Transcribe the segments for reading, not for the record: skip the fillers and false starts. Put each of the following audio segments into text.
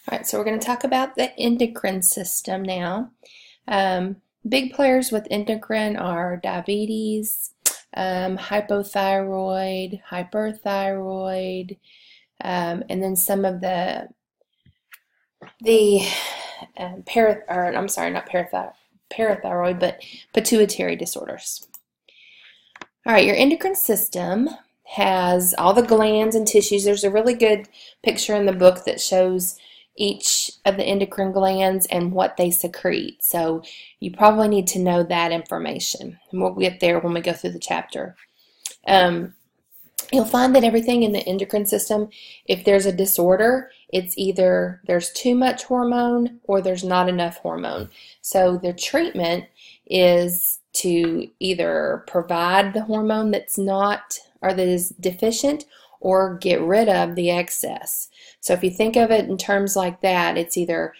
All right, so we're going to talk about the endocrine system now. Big players with endocrine are diabetes, hypothyroid, hyperthyroid, and then some of the parathyroid, but pituitary disorders. All right, your endocrine system has all the glands and tissues. There's a really good picture in the book that shows each of the endocrine glands and what they secrete. So you probably need to know that information. And we'll get there when we go through the chapter. You'll find that everything in the endocrine system, if there's a disorder, it's either there's too much hormone or there's not enough hormone. So the treatment is to either provide the hormone that's not or that is deficient or get rid of the excess. So if you think of it in terms like that, it's either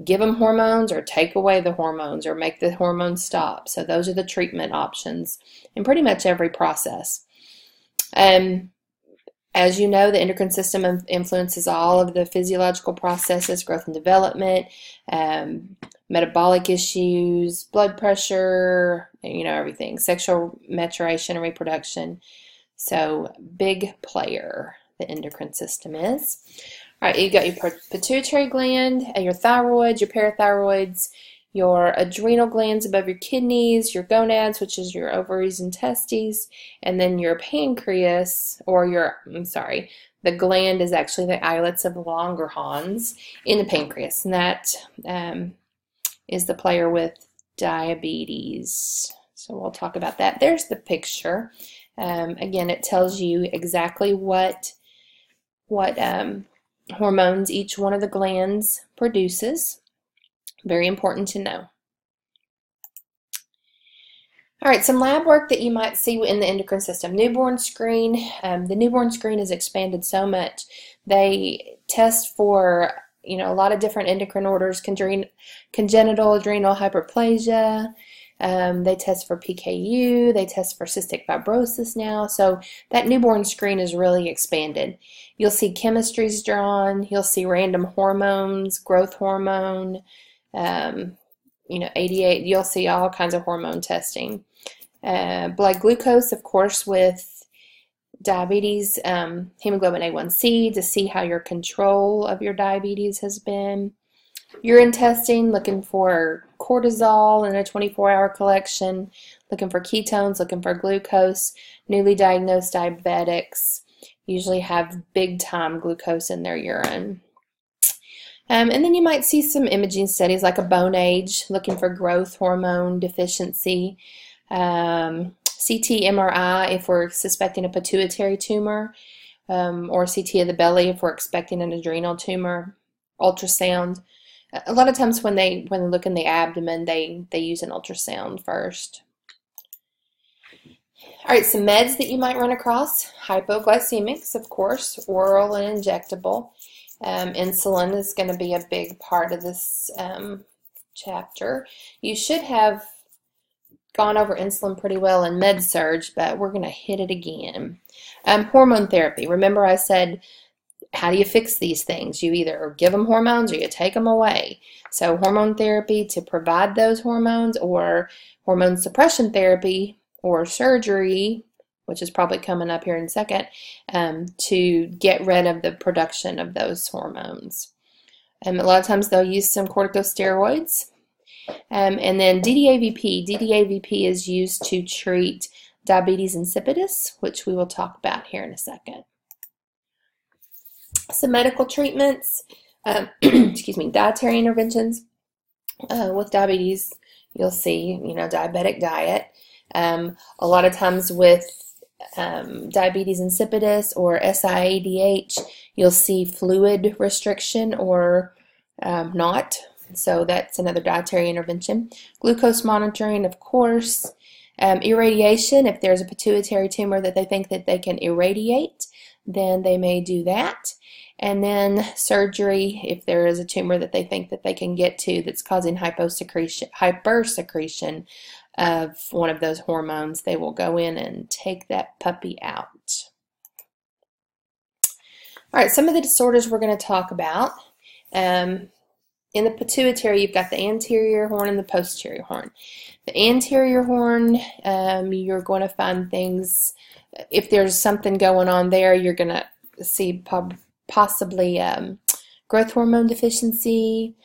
give them hormones or take away the hormones or make the hormones stop. So those are the treatment options in pretty much every process. As you know, the endocrine system influences all of the physiological processes, growth and development, metabolic issues, blood pressure, everything, sexual maturation and reproduction. So big player, the endocrine system is. All right, you've got your pituitary gland, your thyroid, your parathyroids, your adrenal glands above your kidneys, your gonads, which is your ovaries and testes, and then your pancreas, the gland is actually the islets of Langerhans in the pancreas, and that is the player with diabetes. So we'll talk about that. There's the picture. Again, it tells you exactly what hormones each one of the glands produces. Very important to know. All right, some lab work that you might see in the endocrine system. Newborn screen. The newborn screen has expanded so much. They test for a lot of different endocrine orders, congenital adrenal hyperplasia. They test for PKU. They test for cystic fibrosis now. So that newborn screen is really expanded. You'll see chemistries drawn. You'll see random hormones, growth hormone, ADA. You'll see all kinds of hormone testing. Blood glucose, of course, with diabetes, hemoglobin A1C to see how your control of your diabetes has been. Urine testing, looking for cortisol in a 24-hour collection, looking for ketones, looking for glucose. Newly diagnosed diabetics usually have big-time glucose in their urine. And then you might see some imaging studies like a bone age, looking for growth hormone deficiency. CT MRI if we're suspecting a pituitary tumor, or CT of the belly if we're expecting an adrenal tumor. Ultrasound. A lot of times when they look in the abdomen, they use an ultrasound first. All right, some meds that you might run across. Hypoglycemics, of course, oral and injectable. Insulin is going to be a big part of this chapter. You should have gone over insulin pretty well in med-surg, but we're going to hit it again. Hormone therapy. Remember I said, how do you fix these things? You either give them hormones or you take them away. So hormone therapy to provide those hormones, or hormone suppression therapy or surgery, which is probably coming up here in a second, to get rid of the production of those hormones. A lot of times they'll use some corticosteroids. And then DDAVP. DDAVP is used to treat diabetes insipidus, which we will talk about here in a second. Some medical treatments, dietary interventions. With diabetes, you'll see, diabetic diet. A lot of times with diabetes insipidus or SIADH, you'll see fluid restriction or not. So that's another dietary intervention. Glucose monitoring, of course. Irradiation, if there's a pituitary tumor that they think that they can irradiate, then they may do that. And then surgery, if there is a tumor that they think that they can get to that's causing hypersecretion of one of those hormones, they will go in and take that puppy out. All right, some of the disorders we're going to talk about. In the pituitary, you've got the anterior horn and the posterior horn. The anterior horn, you're going to find things, if there's something going on there, you're going to see possibly growth hormone deficiency,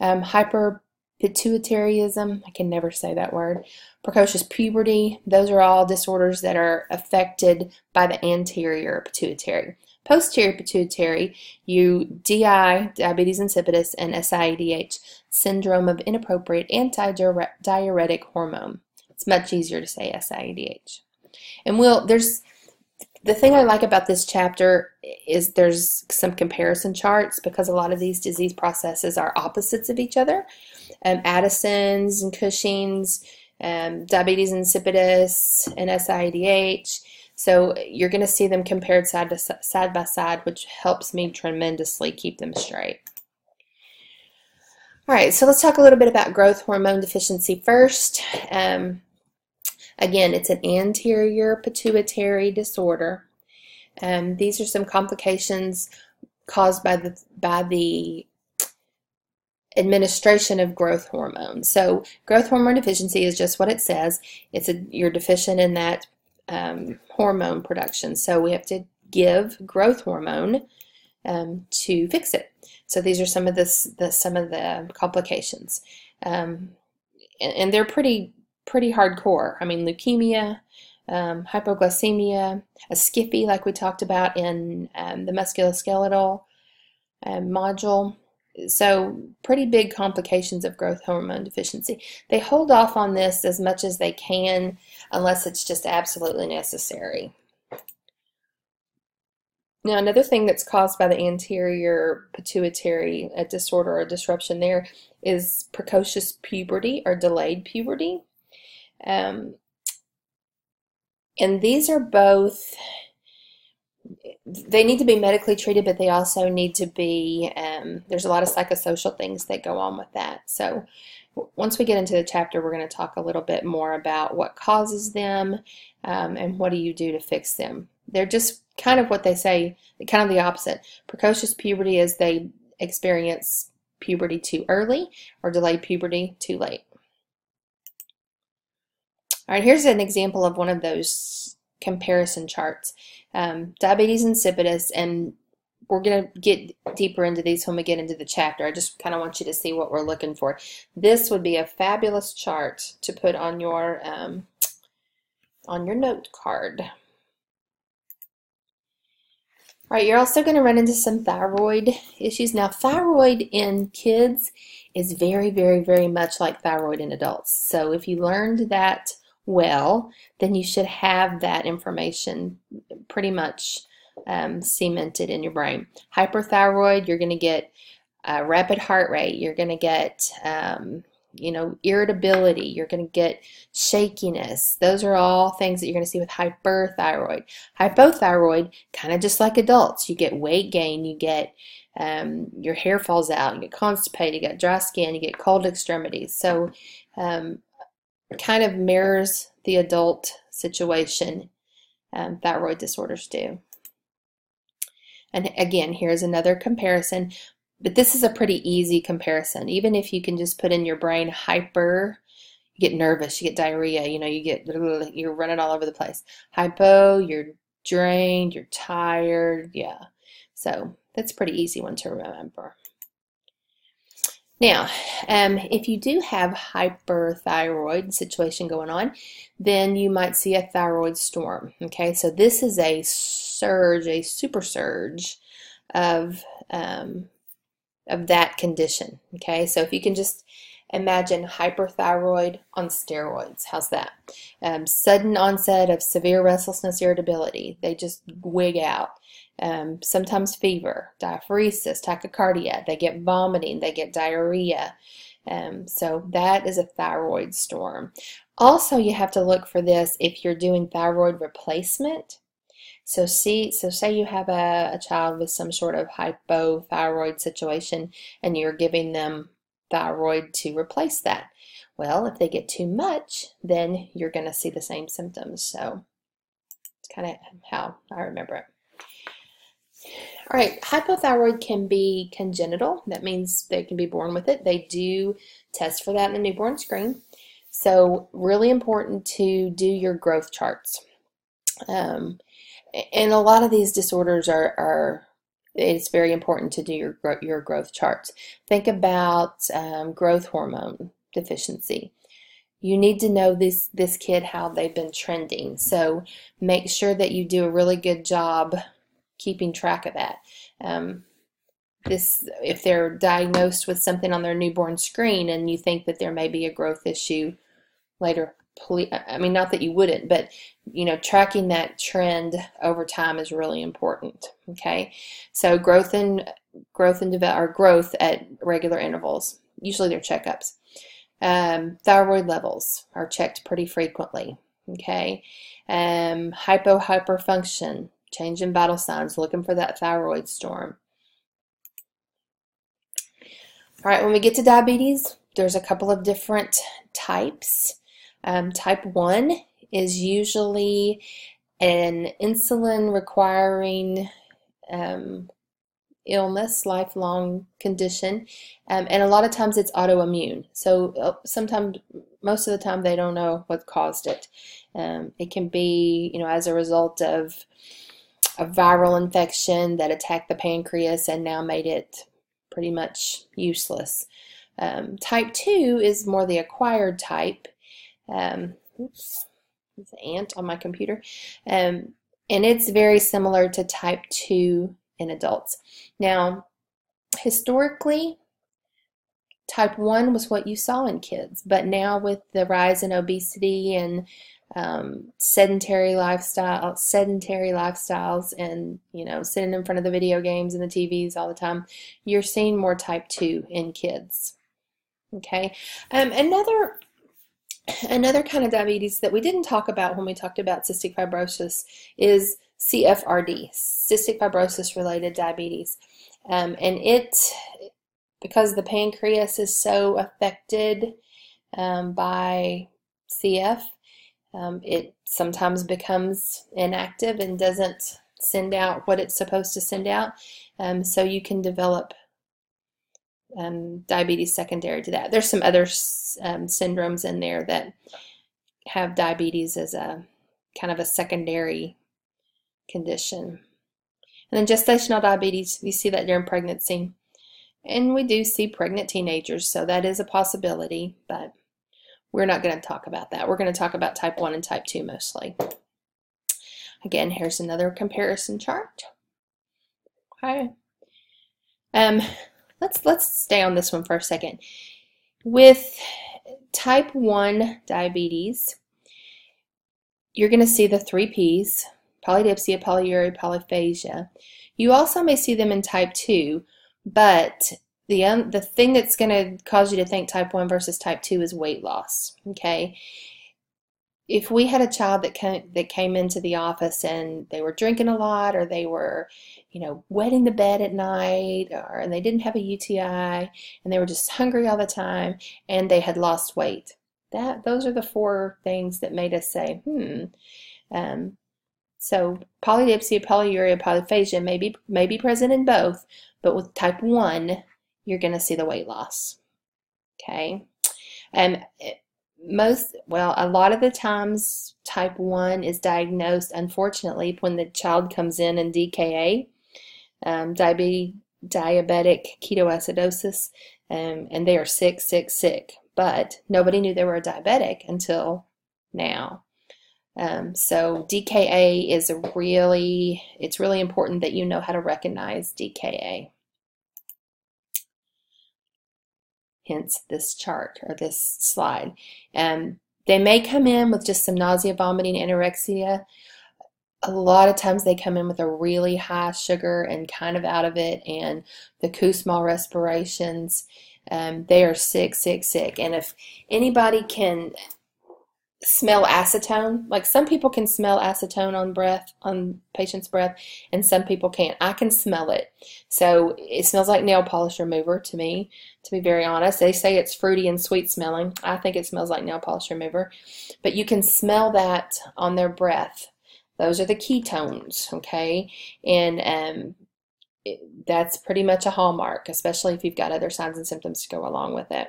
hyperpituitarism, I can never say that word, precocious puberty. Those are all disorders that are affected by the anterior pituitary. Posterior pituitary, DI, diabetes insipidus, and SIADH, syndrome of inappropriate antidiuretic hormone. It's much easier to say SIADH. And the thing I like about this chapter is there's some comparison charts, because a lot of these disease processes are opposites of each other. Addison's and Cushing's, diabetes insipidus, and SIADH. So you're going to see them compared side by side, which helps me tremendously keep them straight. All right, so let's talk a little bit about growth hormone deficiency first. Again, it's an anterior pituitary disorder. These are some complications caused by the administration of growth hormone. So growth hormone deficiency is just what it says. You're deficient in that hormone production. So we have to give growth hormone to fix it. So these are some of the complications, and they're pretty hardcore. I mean, leukemia, hypoglycemia, a skiffy like we talked about in the musculoskeletal module. So pretty big complications of growth hormone deficiency. They hold off on this as much as they can unless it's just absolutely necessary. Now, another thing that's caused by the anterior pituitary disorder or disruption there is precocious puberty or delayed puberty. And these are both, they need to be medically treated, but they also need to be, there's a lot of psychosocial things that go on with that. So once we get into the chapter, we're going to talk a little bit more about what causes them and what do you do to fix them. They're just kind of what they say, kind of the opposite. Precocious puberty is they experience puberty too early, or delayed puberty too late. All right, here's an example of one of those comparison charts. Diabetes insipidus, and we're going to get deeper into these when we get into the chapter. I just kind of want you to see what we're looking for. This would be a fabulous chart to put on your note card. All right, you're also going to run into some thyroid issues. Now, thyroid in kids is very, very, very much like thyroid in adults. So if you learned that well, then you should have that information pretty much cemented in your brain. Hyperthyroid, you're going to get rapid heart rate. You're going to get irritability. You're going to get shakiness. Those are all things that you're going to see with hyperthyroid. Hypothyroid, kind of just like adults. You get weight gain. You get your hair falls out. You get constipated. You get dry skin. You get cold extremities. So kind of mirrors the adult situation thyroid disorders do. And again, here's another comparison, but this is a pretty easy comparison. Even if you can just put in your brain hyper, you get nervous, you get diarrhea, you're running all over the place. Hypo, you're drained, you're tired, yeah. So that's a pretty easy one to remember. Now, if you do have hyperthyroid situation going on, then you might see a thyroid storm. Okay, so this is a surge, a super surge of that condition. Okay, so if you can just imagine hyperthyroid on steroids, how's that? Sudden onset of severe restlessness, irritability. They just wig out. Sometimes fever, diaphoresis, tachycardia. They get vomiting, they get diarrhea. So that is a thyroid storm. Also, you have to look for this if you're doing thyroid replacement. So say you have a child with some sort of hypothyroid situation and you're giving them thyroid to replace that. Well, if they get too much, then you're going to see the same symptoms. So it's kind of how I remember it. All right, hypothyroid can be congenital. That means they can be born with it. They do test for that in the newborn screen. So really important to do your growth charts. And a lot of these disorders it's very important to do your growth charts. Think about growth hormone deficiency. You need to know this kid, how they've been trending. So make sure that you do a really good job keeping track of that. If they're diagnosed with something on their newborn screen and you think that there may be a growth issue later, I mean, not that you wouldn't, but tracking that trend over time is really important. Okay, so growth at regular intervals. Usually they're checkups. Thyroid levels are checked pretty frequently. Okay, hyperfunction, change in vital signs, looking for that thyroid storm. All right, when we get to diabetes, there's a couple of different types. Type 1 is usually an insulin requiring illness, lifelong condition, and a lot of times it's autoimmune. So sometimes, most of the time, they don't know what caused it. It can be, as a result of a viral infection that attacked the pancreas and now made it pretty much useless. Type 2 is more the acquired type. Oops, there's an ant on my computer. And it's very similar to type 2 in adults. Now, historically, type 1 was what you saw in kids, but now with the rise in obesity and sedentary lifestyles and sitting in front of the video games and the TVs all the time, you're seeing more type 2 in kids. Okay, another kind of diabetes that we didn't talk about when we talked about cystic fibrosis is CFRD, cystic fibrosis related diabetes, and because the pancreas is so affected by CF, it sometimes becomes inactive and doesn't send out what it's supposed to send out. So you can develop diabetes secondary to that. There's some other syndromes in there that have diabetes as a kind of a secondary condition. And then gestational diabetes, we see that during pregnancy. And we do see pregnant teenagers, so that is a possibility, but we're not going to talk about that. We're going to talk about type 1 and type 2 mostly. Again, here's another comparison chart. Okay. Let's stay on this one for a second. With type 1 diabetes, you're going to see the 3 Ps, polydipsia, polyuria, polyphasia. You also may see them in type 2, but the thing that's going to cause you to think type 1 versus type 2 is weight loss. Okay, if we had a child that came into the office and they were drinking a lot, or they were, wetting the bed at night, and they didn't have a UTI, and they were just hungry all the time, and they had lost weight, those are the 4 things that made us say, So polydipsia, polyuria, polyphasia may be present in both, but with type 1, you're going to see the weight loss. Okay, and a lot of the times type 1 is diagnosed, unfortunately, when the child comes in DKA, diabetic ketoacidosis, and they are sick, but nobody knew they were a diabetic until now. So DKA is it's really important that you know how to recognize DKA. Hence this chart or this slide. They may come in with just some nausea, vomiting, anorexia. A lot of times they come in with a really high sugar and kind of out of it, and the small respirations. They are sick. And if anybody can smell acetone, like some people can smell acetone on patient's breath, and some people can't. I can smell it. So it smells like nail polish remover to me, to be very honest. They say it's fruity and sweet smelling. I think it smells like nail polish remover, but you can smell that on their breath. Those are the ketones, okay? And that's pretty much a hallmark, especially if you've got other signs and symptoms to go along with it.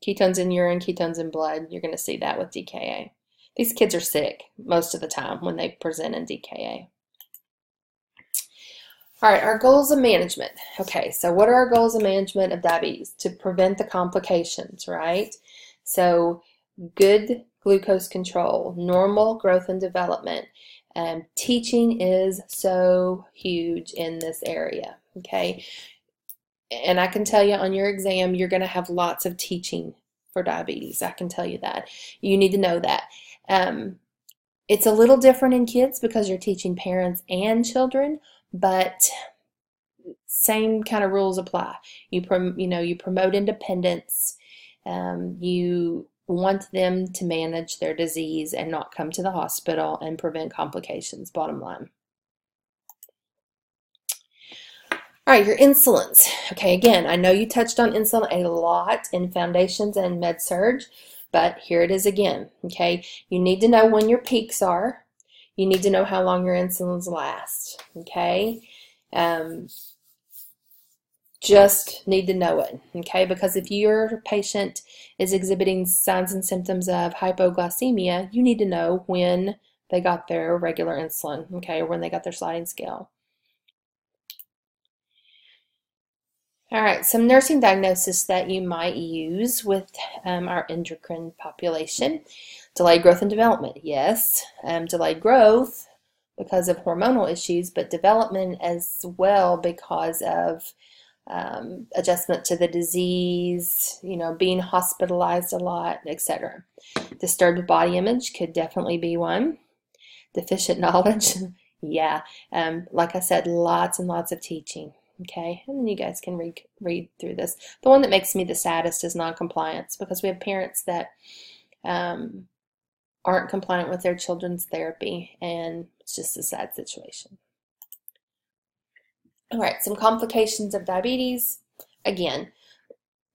Ketones in urine, ketones in blood, you're going to see that with DKA. These kids are sick most of the time when they present in DKA. All right, our goals of management. Okay, so what are our goals of management of diabetes? To prevent the complications, right? So good glucose control, normal growth and development. Teaching is so huge in this area, okay? And I can tell you on your exam, you're going to have lots of teaching for diabetes. I can tell you that. You need to know that. It's a little different in kids because you're teaching parents and children, but same kind of rules apply. You promote independence. You want them to manage their disease and not come to the hospital and prevent complications, bottom line. All right, your insulins. Okay, again, I know you touched on insulin a lot in Foundations and Med-Surg, but here it is again, okay? You need to know when your peaks are. You need to know how long your insulins last, okay? Just need to know it, okay? Because if your patient is exhibiting signs and symptoms of hypoglycemia, you need to know when they got their regular insulin, okay, or when they got their sliding scale. All right, some nursing diagnosis that you might use with our endocrine population. Delayed growth and development, yes. Delayed growth because of hormonal issues, but development as well because of adjustment to the disease, being hospitalized a lot, etc. Disturbed body image could definitely be one. Deficient knowledge, yeah. Like I said, lots and lots of teaching. Okay, and then you guys can read through this. The one that makes me the saddest is non-compliance, because we have parents that aren't compliant with their children's therapy, and it's just a sad situation. All right, some complications of diabetes. Again,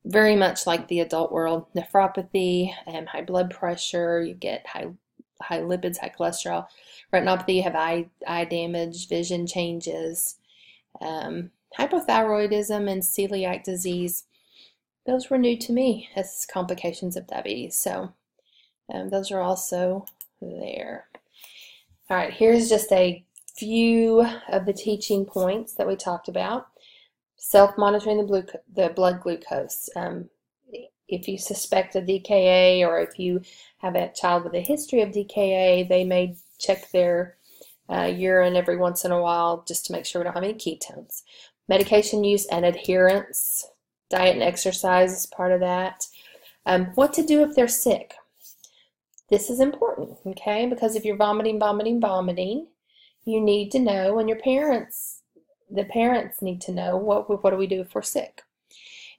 very much like the adult world: nephropathy, high blood pressure. You get high lipids, high cholesterol. Retinopathy, you have eye damage, vision changes. Hypothyroidism and celiac disease, those were new to me as complications of diabetes, so those are also there. All right, here's just a few of the teaching points that we talked about. Self-monitoring the blood glucose. If you suspect a DKA, or if you have a child with a history of DKA, they may check their urine every once in a while just to make sure we don't have any ketones. Medication use and adherence, diet and exercise is part of that. What to do if they're sick. This is important, okay? Because if you're vomiting, you need to know, and the parents need to know, what do we do if we're sick?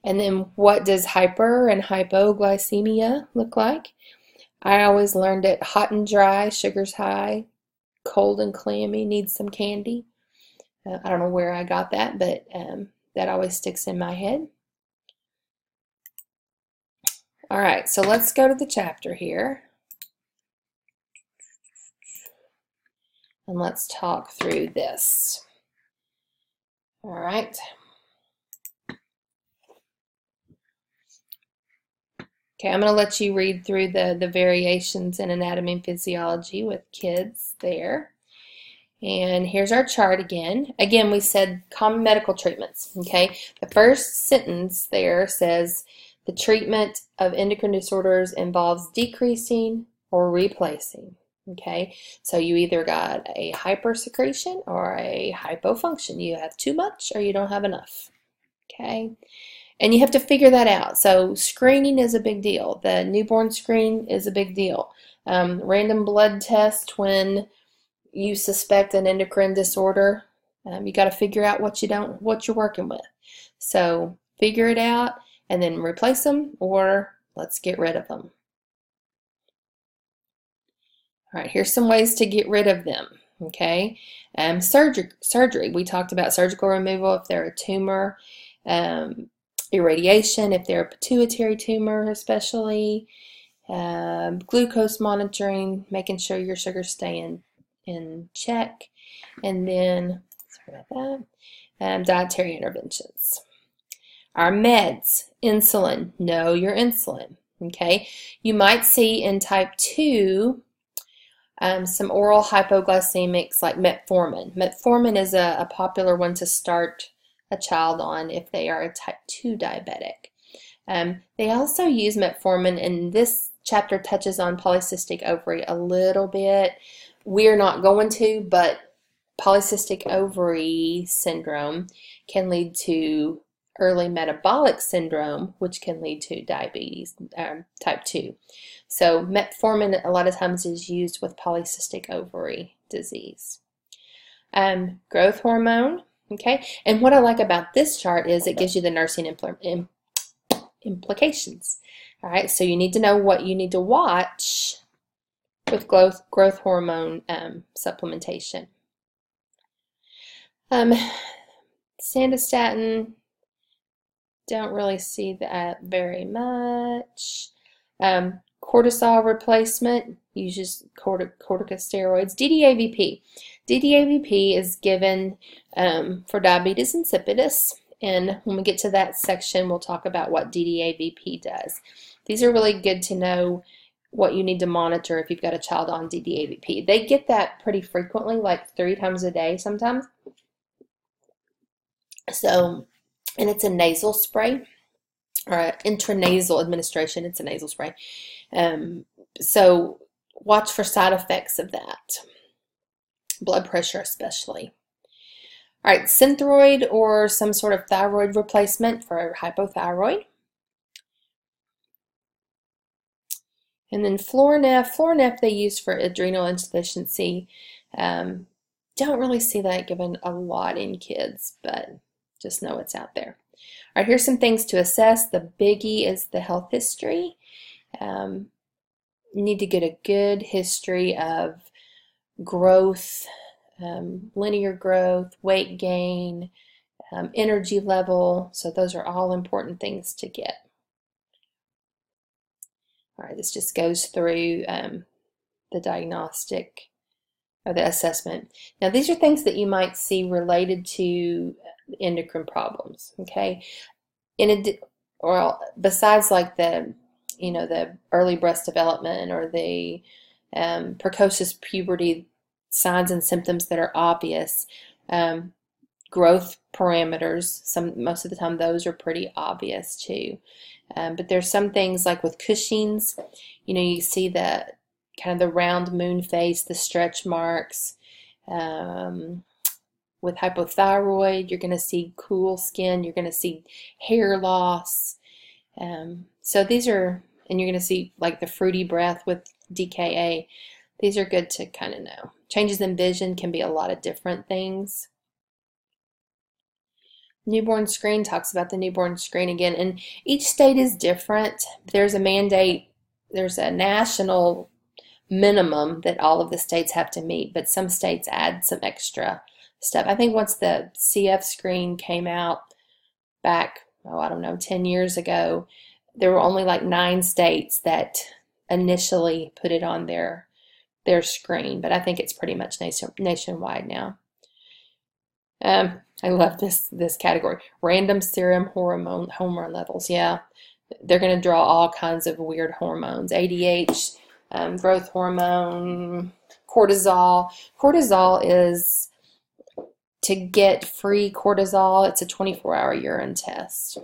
And then what does hyper and hypoglycemia look like? I always learned it hot and dry, sugar's high, cold and clammy, needs some candy. I don't know where I got that, but that always sticks in my head. All right, so let's go to the chapter here. And let's talk through this. All right. Okay, I'm going to let you read through the variations in anatomy and physiology with kids there. And here's our chart again. Again, we said common medical treatments, okay? The first sentence there says the treatment of endocrine disorders involves decreasing or replacing, okay? So you either got a hypersecretion or a hypofunction. You have too much or you don't have enough, okay? And you have to figure that out. So screening is a big deal. The newborn screen is a big deal. Random blood test when you suspect an endocrine disorder, you got to figure out what you're working with. So figure it out and then replace them, or let's get rid of them. All right, here's some ways to get rid of them. Okay, surgery. We talked about surgical removal if they're a tumor, irradiation if they're a pituitary tumor, especially glucose monitoring, making sure your sugars stay in check, and then Sorry about that. Dietary interventions. Our meds, insulin, know your insulin. Okay, you might see in type 2 some oral hypoglycemics like metformin. Metformin is a popular one to start a child on if they are a type 2 diabetic. They also use metformin, and this chapter touches on polycystic ovary a little bit. We're not going to, but polycystic ovary syndrome can lead to early metabolic syndrome, which can lead to diabetes, type 2. So metformin a lot of times is used with polycystic ovary disease. Growth hormone, okay? And what I like about this chart is it gives you the nursing implications. All right, so you need to know what you need to watch with growth hormone supplementation. Sandostatin, don't really see that very much. Cortisol replacement uses corticosteroids. DDAVP. DDAVP is given for diabetes insipidus, and when we get to that section, we'll talk about what DDAVP does. These are really good to know what you need to monitor if you've got a child on DDAVP. They get that pretty frequently, like 3 times a day sometimes. So, and it's a nasal spray, or an intranasal administration. It's a nasal spray. So watch for side effects of that. Blood pressure especially. All right, Synthroid or some sort of thyroid replacement for hypothyroid. And then Florinef. Florinef they use for adrenal insufficiency. Don't really see that given a lot in kids, but just know it's out there. All right, here's some things to assess. The biggie is the health history. You need to get a good history of growth, linear growth, weight gain, energy level. So those are all important things to get. All right, this just goes through the diagnostic or the assessment. Now, these are things that you might see related to endocrine problems, okay? Or besides like the, the early breast development or the precocious puberty signs and symptoms that are obvious, growth parameters, most of the time those are pretty obvious too. But there's some things like with Cushing's, you see the kind of the round moon face, the stretch marks. With hypothyroid, you're going to see cool skin, you're going to see hair loss. So these are, and you're going to see like the fruity breath with DKA. These are good to kind of know. Changes in vision can be a lot of different things. Newborn screen talks about the newborn screen again, and each state is different. There's a mandate, there's a national minimum that all of the states have to meet, but some states add some extra stuff. I think once the CF screen came out back, 10 years ago, there were only like 9 states that initially put it on their screen, but I think it's pretty much nationwide now. I love this category. Random serum hormone levels. Yeah, they're going to draw all kinds of weird hormones. ADH, growth hormone, cortisol. Cortisol is to get free cortisol. It's a 24-hour urine test.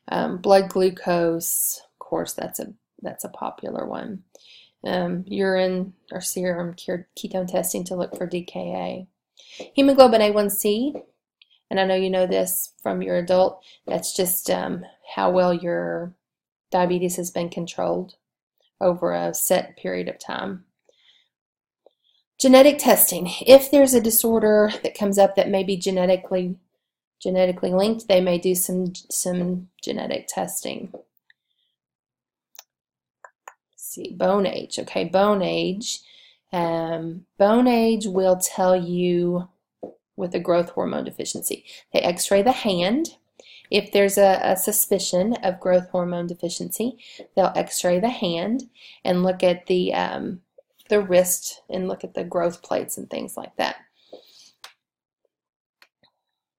Blood glucose, of course, that's a popular one. Urine or serum ketone testing to look for DKA. Hemoglobin A1C, and I know you know this from your adult, that's just how well your diabetes has been controlled over a set period of time. Genetic testing. If there's a disorder that comes up that may be genetically linked, they may do some genetic testing. Let's see, bone age. Okay, bone age. Bone age will tell you with a growth hormone deficiency. They x-ray the hand. If there's a suspicion of growth hormone deficiency, they'll x-ray the hand and look at the wrist and look at the growth plates and things like that.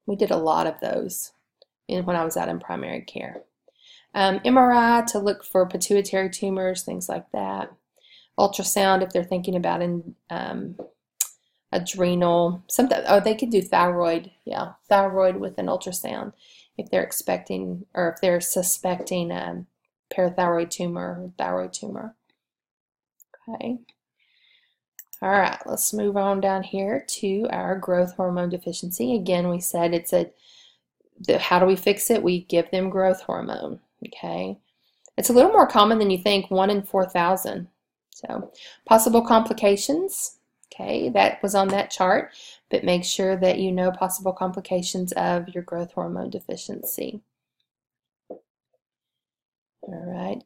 We did a lot of those when I was out in primary care. MRI to look for pituitary tumors, things like that. Ultrasound if they're thinking about adrenal, something. Oh, they could do thyroid. Yeah, thyroid with an ultrasound if they're expecting or if they're suspecting parathyroid tumor or thyroid tumor. Okay. All right, let's move on down here to our growth hormone deficiency. Again, we said it's how do we fix it? We give them growth hormone. Okay. It's a little more common than you think, 1 in 4,000. So, possible complications. Okay, that was on that chart, but make sure that you know possible complications of your growth hormone deficiency. All right.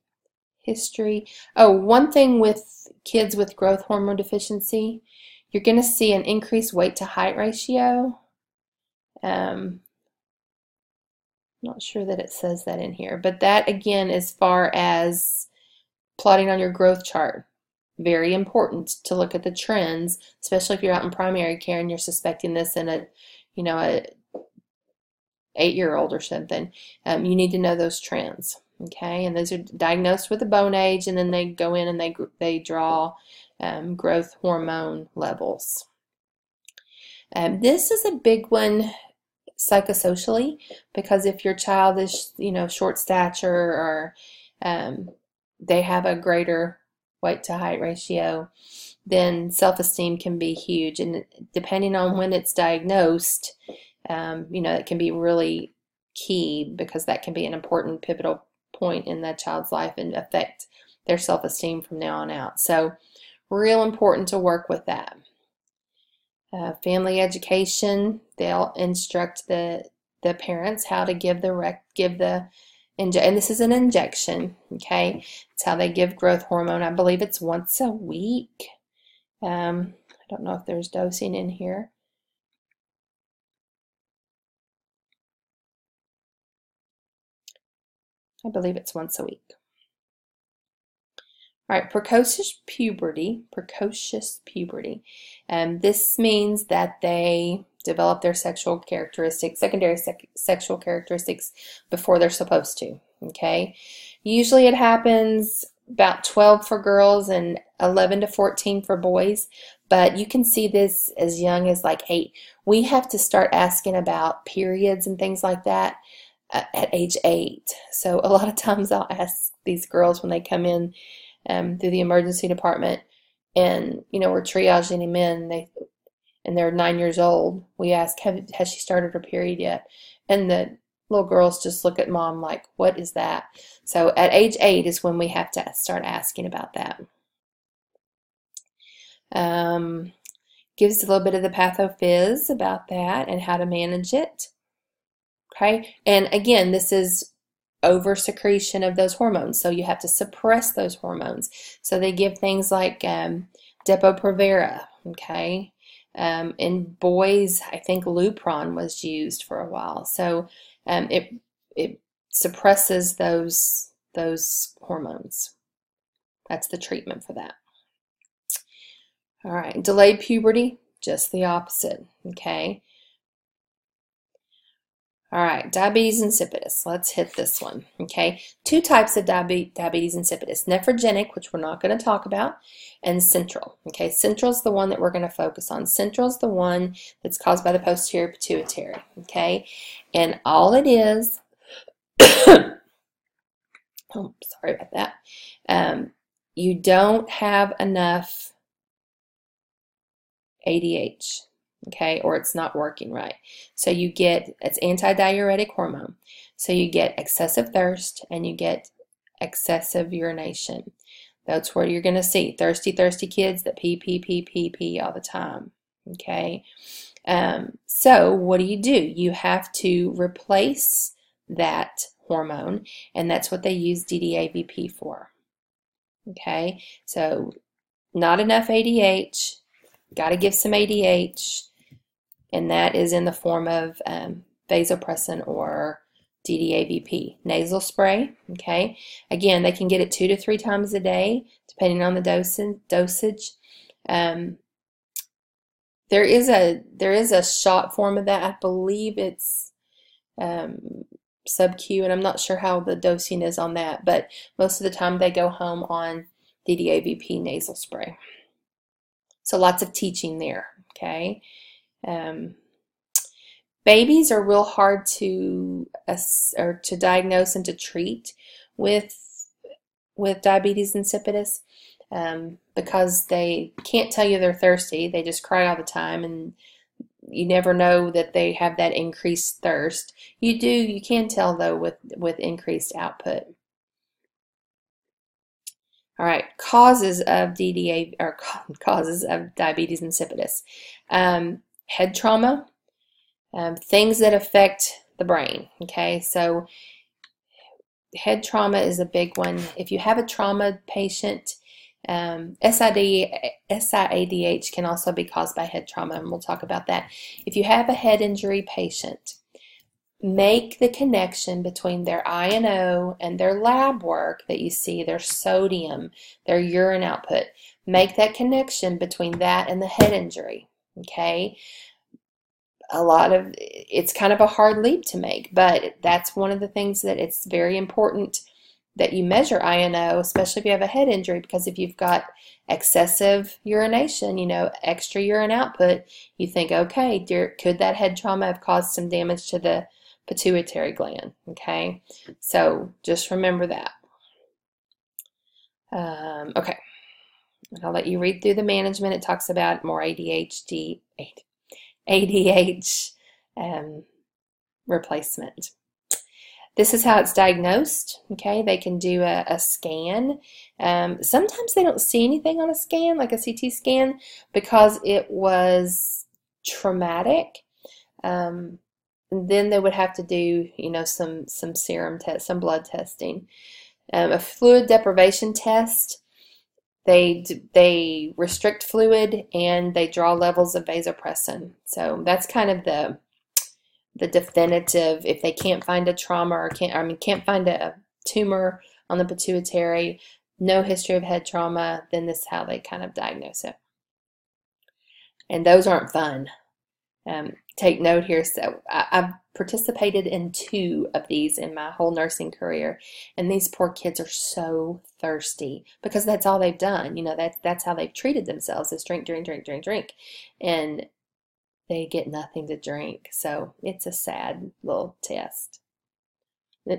History. Oh, one thing with kids with growth hormone deficiency, you're going to see an increased weight to height ratio. Not sure that it says that in here, but that again, as far as plotting on your growth chart, very important to look at the trends, especially if you're out in primary care and you're suspecting this in a 8-year-old or something. You need to know those trends. Okay, and those are diagnosed with a bone age, and then they go in and they draw growth hormone levels. This is a big one psychosocially, because if your child is short stature or they have a greater weight to height ratio, then self-esteem can be huge, and depending on when it's diagnosed, it can be really key, because that can be an important pivotal point in that child's life and affect their self-esteem from now on out. So real important to work with that. Family education, they'll instruct the parents how to give and this is an injection, okay? It's how they give growth hormone. I believe it's once a week. I don't know if there's dosing in here. I believe it's once a week. All right, precocious puberty. This means that they develop their sexual characteristics, secondary sexual characteristics before they're supposed to, okay? Usually it happens about 12 for girls and 11 to 14 for boys, but you can see this as young as like 8. We have to start asking about periods and things like that at age 8. So a lot of times I'll ask these girls when they come in through the emergency department, and we're triaging them in, and they're 9 years old. We ask, has she started her period yet? And the little girls just look at mom like, what is that? So at age 8 is when we have to start asking about that. Gives a little bit of the pathophys about that and how to manage it. Okay, and again, this is over secretion of those hormones, so you have to suppress those hormones. So they give things like Depo-Provera, okay? In boys, I think Lupron was used for a while. So it suppresses those hormones. That's the treatment for that. All right, delayed puberty, just the opposite, okay? All right, diabetes insipidus. Let's hit this one, okay? 2 types of diabetes insipidus, nephrogenic, which we're not going to talk about, and central, okay? Central is the one that we're going to focus on. Central is the one that's caused by the posterior pituitary, okay? And all it is, oh, sorry about that, you don't have enough ADH, okay, or it's not working right. So you get, it's antidiuretic hormone. So you get excessive thirst and you get excessive urination. That's where you're going to see thirsty kids that pee all the time, okay? So what do? You have to replace that hormone, and that's what they use DDAVP for, okay? So not enough ADH, got to give some ADH, and that is in the form of vasopressin or DDAVP. Nasal spray, okay? Again, they can get it 2 to 3 times a day, depending on the dosage. There There is a shot form of that. I believe it's sub-Q, and I'm not sure how the dosing is on that, but most of the time they go home on DDAVP nasal spray. So lots of teaching there, okay? Babies are real hard to diagnose and to treat with diabetes insipidus because they can't tell you they're thirsty. They just cry all the time, and you never know that they have that increased thirst. You can tell though with increased output. All right, causes of DDA or causes of diabetes insipidus. Head trauma, things that affect the brain. Okay, so head trauma is a big one. If you have a trauma patient, SIADH can also be caused by head trauma, and we'll talk about that. If you have a head injury patient, make the connection between their I&O and their lab work that you see, their sodium, their urine output. Make that connection between that and the head injury, okay? It's kind of a hard leap to make, but that's one of the things that it's very important that you measure I&O, especially if you have a head injury, because if you've got excessive urination, extra urine output, you think, okay, could that head trauma have caused some damage to the pituitary gland? Okay, so just remember that. Okay, I'll let you read through the management. It talks about more ADH replacement. This is how it's diagnosed. Okay, they can do a scan. Sometimes they don't see anything on a scan, like a CT scan, because it was traumatic. And then they would have to do, some serum test, some blood testing. A fluid deprivation test. They restrict fluid and they draw levels of vasopressin. So that's kind of the definitive. If they can't find a trauma or can't find a tumor on the pituitary, no history of head trauma, then this is how they kind of diagnose it. And those aren't fun. Take note here. So I've participated in 2 of these in my whole nursing career, and these poor kids are so thirsty because that's all they've done. That's how they've treated themselves, is drink, drink, drink, drink, drink, and they get nothing to drink. So it's a sad little test.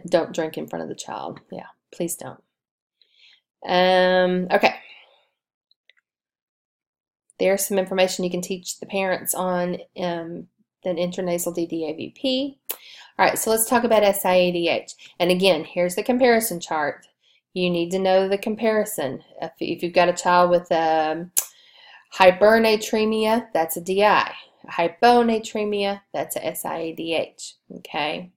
Don't drink in front of the child. Yeah, please don't. Okay. There's some information you can teach the parents on an intranasal DDAVP. All right, so let's talk about SIADH. And again, here's the comparison chart. You need to know the comparison. If you've got a child with hypernatremia, that's a DI. Hyponatremia, that's a SIADH. Okay.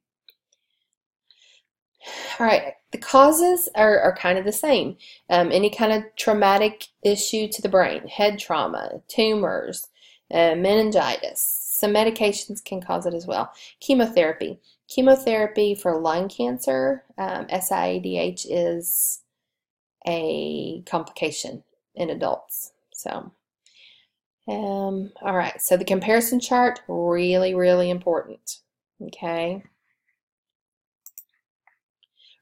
All right, the causes are kind of the same. Any kind of traumatic issue to the brain, head trauma, tumors, meningitis. Some medications can cause it as well. Chemotherapy. Chemotherapy for lung cancer, SIADH is a complication in adults. So, all right, so the comparison chart, really, really important. Okay.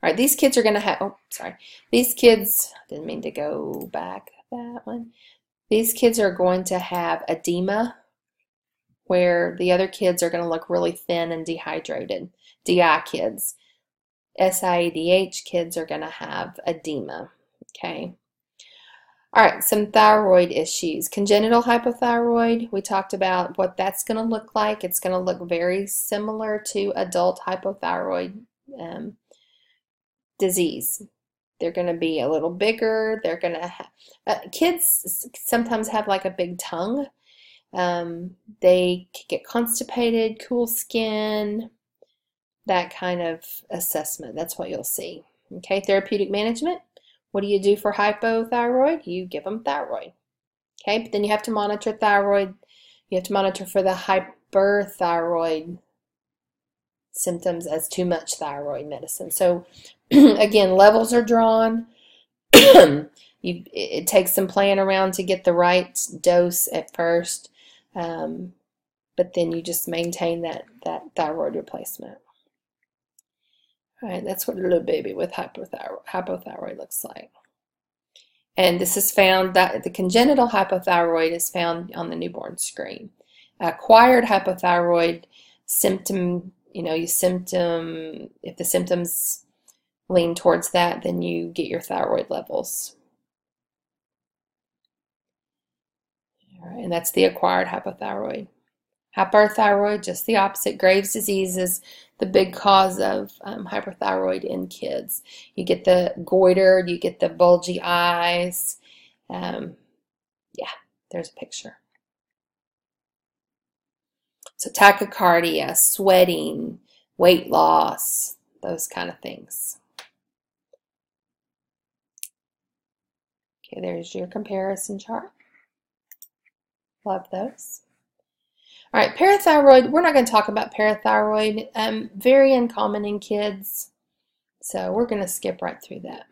All right, these kids are going to have, these kids, I didn't mean to go back that one. These kids are going to have edema where the other kids are going to look really thin and dehydrated. DI kids. SIADH kids are going to have edema, okay? All right, some thyroid issues. Congenital hypothyroid, we talked about what that's going to look like. It's going to look very similar to adult hypothyroid disease. They're going to be a little bigger. They're going to have, kids sometimes have like a big tongue. They get constipated, cool skin, that kind of assessment. That's what you'll see. Okay, therapeutic management. What do you do for hypothyroid? You give them thyroid. Okay, but then you have to monitor thyroid. You have to monitor for the hyperthyroid symptoms as too much thyroid medicine. So again, levels are drawn. It takes some playing around to get the right dose at first. but then you just maintain that thyroid replacement. All right, that's what a little baby with hypothyroid looks like. And this is found, that the congenital hypothyroid is found on the newborn screen. Acquired hypothyroid symptom, if the symptoms lean towards that, then you get your thyroid levels. All right, and that's the acquired hypothyroid. Hyperthyroid, just the opposite. Graves' disease is the big cause of hyperthyroid in kids. You get the goiter, you get the bulgy eyes. Yeah, there's a picture. So tachycardia, sweating, weight loss, those kind of things. Okay, there's your comparison chart. Love those. All right, parathyroid, we're not going to talk about parathyroid. Very uncommon in kids, so we're going to skip right through that.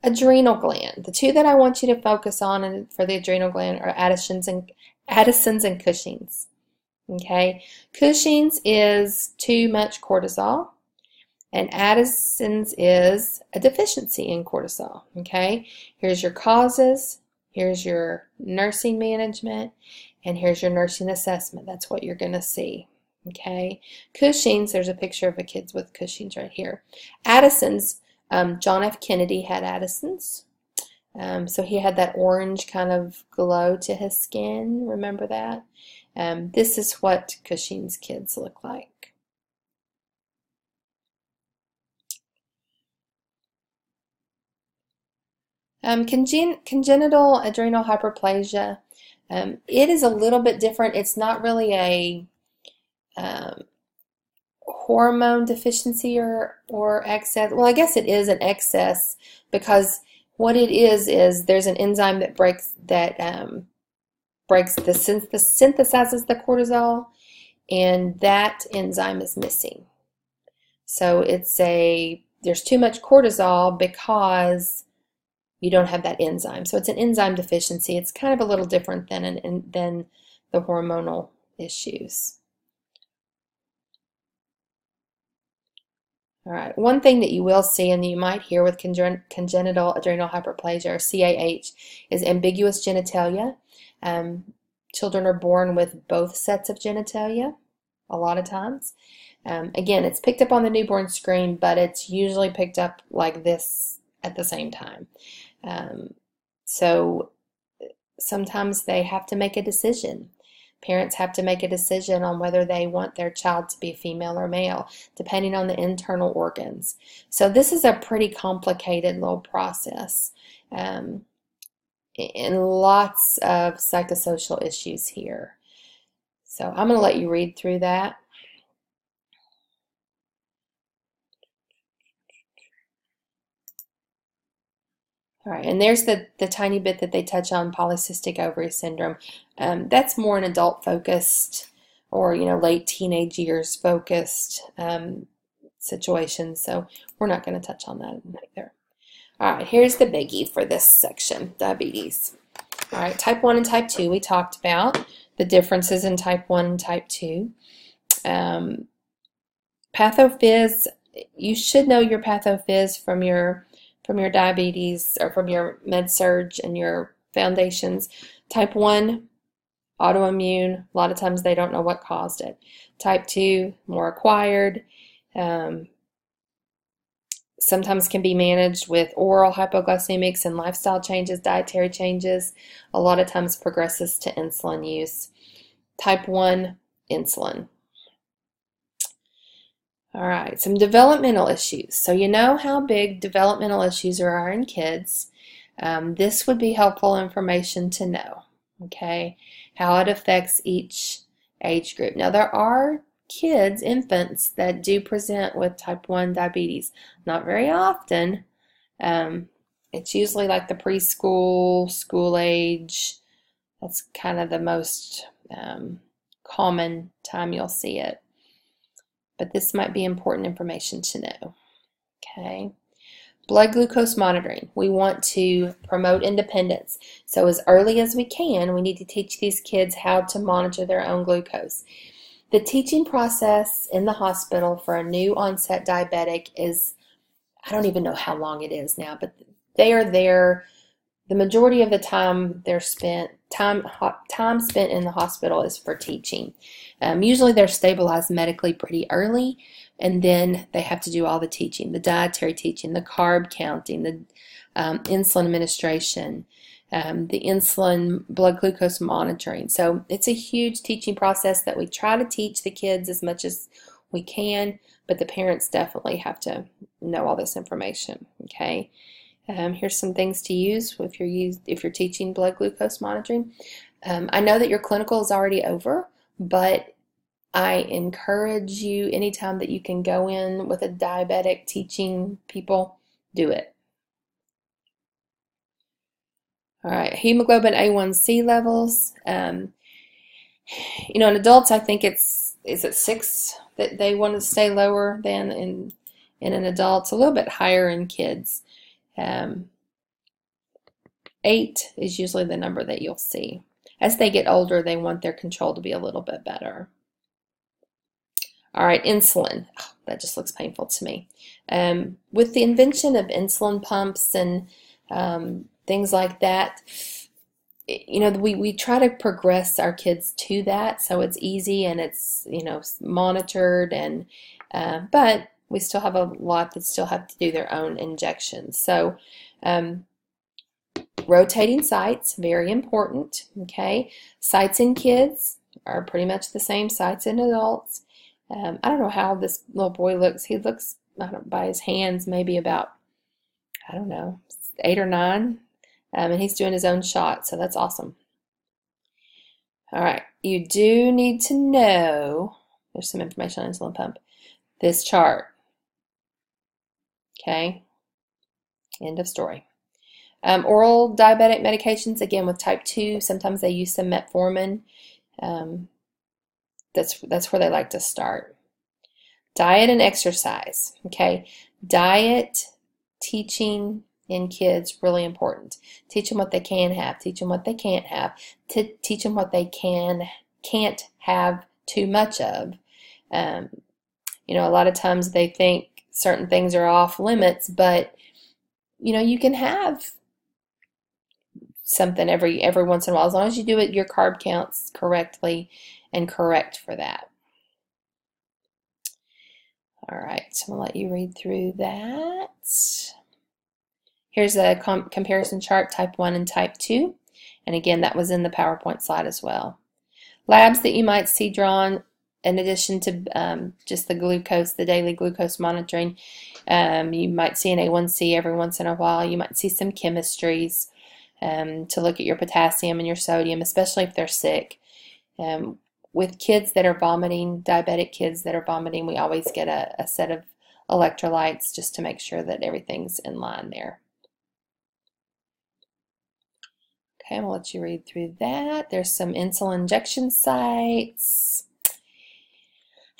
Adrenal gland. The two that I want you to focus on for the adrenal gland are Addison's and Cushing's. Okay, Cushing's is too much cortisol, and Addison's is a deficiency in cortisol. Okay, here's your causes. Here's your nursing management, and here's your nursing assessment. That's what you're going to see. Okay, Cushing's, there's a picture of a kid with Cushing's right here. Addison's, John F. Kennedy had Addison's. So he had that orange kind of glow to his skin. Remember that? This is what Cushing's kids look like. Congenital adrenal hyperplasia, it is a little bit different. It's not really a hormone deficiency or excess. Well, I guess it is an excess, because what it is there's an enzyme that synthesizes the cortisol, and that enzyme is missing. So there's too much cortisol because you don't have that enzyme. So it's an enzyme deficiency. It's kind of a little different than the hormonal issues. All right, one thing that you will see and you might hear with congenital adrenal hyperplasia, or CAH, is ambiguous genitalia. Children are born with both sets of genitalia a lot of times. Again, it's picked up on the newborn screen, but it's usually picked up like this at the same time. So sometimes they have to make a decision. Parents have to make a decision on whether they want their child to be female or male, depending on the internal organs. So this is a pretty complicated little process, and lots of psychosocial issues here. So I'm going to let you read through that. All right, and there's the tiny bit that they touch on, polycystic ovary syndrome. That's more an adult-focused or late teenage years focused situation, so we're not going to touch on that either. All right, here's the biggie for this section, diabetes. All right, type 1 and type 2 we talked about, the differences in type 1 and type 2. Pathophys, you should know your pathophys from your diabetes or from your med-surg and your foundations. Type 1, autoimmune. A lot of times they don't know what caused it. Type 2, more acquired. Sometimes can be managed with oral hypoglycemics and lifestyle changes, dietary changes. A lot of times progresses to insulin use. Type 1, insulin. All right, some developmental issues. So you know how big developmental issues are in kids. This would be helpful information to know, okay, how it affects each age group. Now there are kids, infants, that do present with type 1 diabetes. Not very often. It's usually like the preschool, school age. That's kind of the most common time you'll see it. But this might be important information to know. Okay. Blood glucose monitoring. We want to promote independence. So as early as we can, we need to teach these kids how to monitor their own glucose. The teaching process in the hospital for a new onset diabetic is, I don't even know how long it is now, but they are there. The majority of the time time spent in the hospital is for teaching. Usually they're stabilized medically pretty early, and then they have to do all the teaching, the dietary teaching, the carb counting, the insulin administration, the insulin blood glucose monitoring. So it's a huge teaching process that we try to teach the kids as much as we can, but the parents definitely have to know all this information, okay? Here's some things to use if you're teaching blood glucose monitoring. I know that your clinical is already over, but I encourage you, anytime that you can go in with a diabetic teaching people, do it. All right, hemoglobin A1C levels. In adults, I think is it 6 that they want to stay lower than in an adult. It's a little bit higher in kids. 8 is usually the number that you'll see. As they get older, they want their control to be a little bit better. All right, insulin. Oh, that just looks painful to me. With the invention of insulin pumps and things like that, we try to progress our kids to that, so it's easy and it's monitored, and but we still have a lot that still have to do their own injections. So rotating sites, very important, okay? Sites in kids are pretty much the same sites in adults. I don't know how this little boy looks. He looks, by his hands, maybe about, 8 or 9. And he's doing his own shot, so that's awesome. All right, you do need to know, there's some information on insulin pump, this chart. Okay, end of story. Oral diabetic medications, again with type 2, sometimes they use some metformin. That's where they like to start. Diet and exercise. Okay, diet, teaching in kids, really important. Teach them what they can have. Teach them what they can't have. Teach them what they can't have too much of. A lot of times they think certain things are off limits, but you can have something every once in a while, as long as you do it your carb counts correctly and correct for that. All right, so I'm going to let you read through that. Here's a comparison chart, type 1 and type 2. And again, that was in the PowerPoint slide as well. Labs that you might see drawn, in addition to just the glucose, the daily glucose monitoring, you might see an A1C every once in a while. You might see some chemistries to look at your potassium and your sodium, especially if they're sick. With kids that are vomiting, diabetic kids that are vomiting, we always get a set of electrolytes just to make sure that everything's in line there. Okay, I'll let you read through that. There's some insulin injection sites.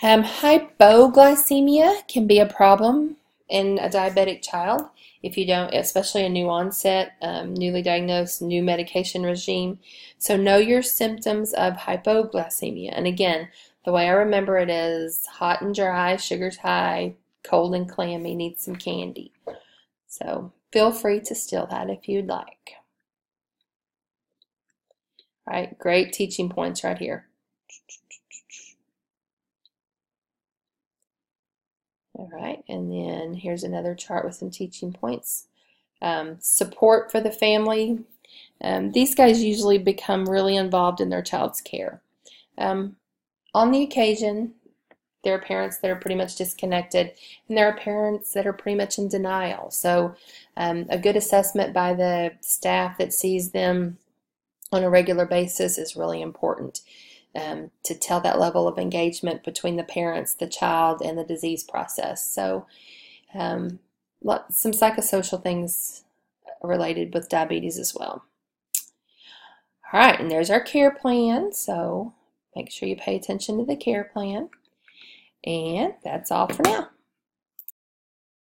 Hypoglycemia can be a problem in a diabetic child if you don't, especially a new onset, newly diagnosed, new medication regime. So know your symptoms of hypoglycemia. And again, the way I remember it is hot and dry, sugar's high, cold and clammy, need some candy. So feel free to steal that if you'd like. All right, great teaching points right here. All right, and then here's another chart with some teaching points. Support for the family. These guys usually become really involved in their child's care. On the occasion, there are parents that are pretty much disconnected, and there are parents that are pretty much in denial. So a good assessment by the staff that sees them on a regular basis is really important to tell that level of engagement between the parents, the child, and the disease process. So some psychosocial things related with diabetes as well. All right, and there's our care plan. So make sure you pay attention to the care plan. And that's all for now.